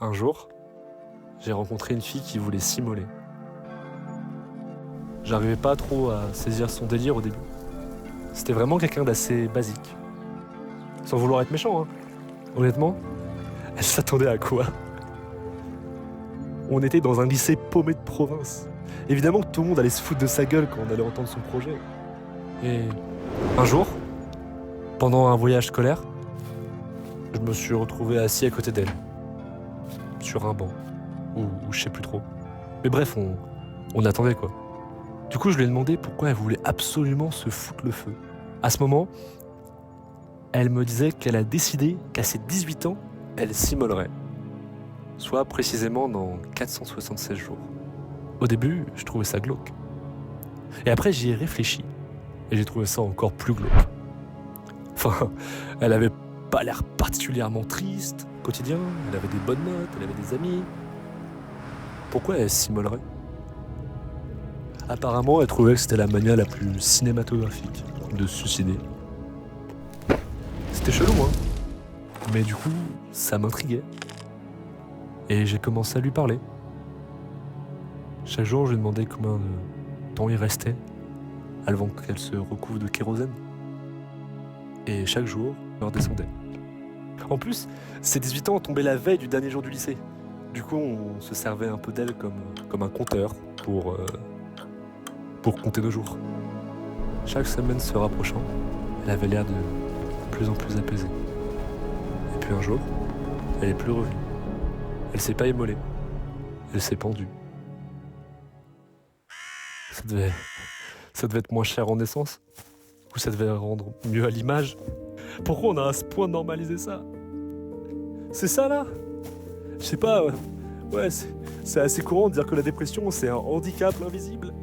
Un jour, j'ai rencontré une fille qui voulait s'immoler. J'arrivais pas trop à saisir son délire au début. C'était vraiment quelqu'un d'assez basique. Sans vouloir être méchant, hein. Honnêtement, elle s'attendait à quoi? On était dans un lycée paumé de province. Évidemment que tout le monde allait se foutre de sa gueule quand on allait entendre son projet. Et un jour, pendant un voyage scolaire, je me suis retrouvé assis à côté d'elle, sur un banc, ou je sais plus trop. Mais bref, on attendait quoi. Du coup, je lui ai demandé pourquoi elle voulait absolument se foutre le feu. À ce moment, elle me disait qu'elle a décidé qu'à ses 18 ans, elle s'immolerait. Soit précisément dans 476 jours. Au début, je trouvais ça glauque. Et après, j'y ai réfléchi. Et j'ai trouvé ça encore plus glauque. Enfin, elle avait pas l'air particulièrement triste, quotidien, elle avait des bonnes notes, elle avait des amis. Pourquoi elle s'immolerait? Apparemment, elle trouvait que c'était la manière la plus cinématographique de se suicider. C'était chelou, hein. Mais du coup, ça m'intriguait. Et j'ai commencé à lui parler. Chaque jour, je lui demandais combien de temps il restait avant qu'elle se recouvre de kérosène. Et chaque jour, elle redescendait. En plus, ses 18 ans tombaient la veille du dernier jour du lycée. Du coup, on se servait un peu d'elle comme un compteur pour compter nos jours. Chaque semaine se rapprochant, elle avait l'air de plus en plus apaisée. Et puis un jour, elle est plus revenue. Elle s'est pas immolée. Elle s'est pendue. Ça devait être moins cher en essence. Ou ça devait rendre mieux à l'image. Pourquoi on a à ce point normalisé ça? C'est ça là? Je sais pas, ouais, c'est assez courant de dire que la dépression c'est un handicap invisible.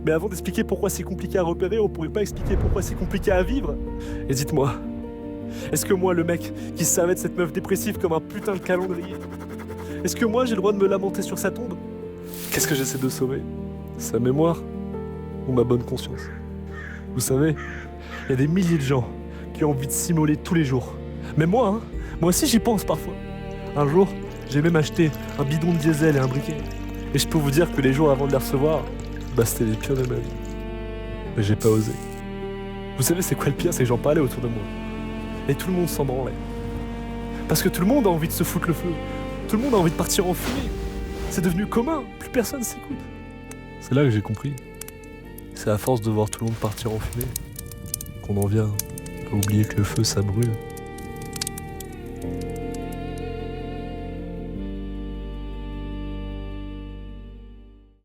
Mais avant d'expliquer pourquoi c'est compliqué à repérer, on pourrait pas expliquer pourquoi c'est compliqué à vivre? Et dites-moi, est-ce que moi, le mec qui savait de cette meuf dépressive comme un putain de calendrier, est-ce que moi j'ai le droit de me lamenter sur sa tombe? Qu'est-ce que j'essaie de sauver? Sa mémoire ou ma bonne conscience? Vous savez, il y a des milliers de gens qui ont envie de s'immoler tous les jours. Mais moi, hein, moi aussi j'y pense parfois. Un jour, j'ai même acheté un bidon de diesel et un briquet. Et je peux vous dire que les jours avant de les recevoir, bah c'était les pires de ma vie. Mais j'ai pas osé. Vous savez c'est quoi le pire? C'est que j'en parlais autour de moi. Et tout le monde s'en branlait. Parce que tout le monde a envie de se foutre le feu. Tout le monde a envie de partir en fumée. C'est devenu commun, plus personne s'écoute. C'est là que j'ai compris. C'est à force de voir tout le monde partir en fumée qu'on en vient à oublier que le feu ça brûle.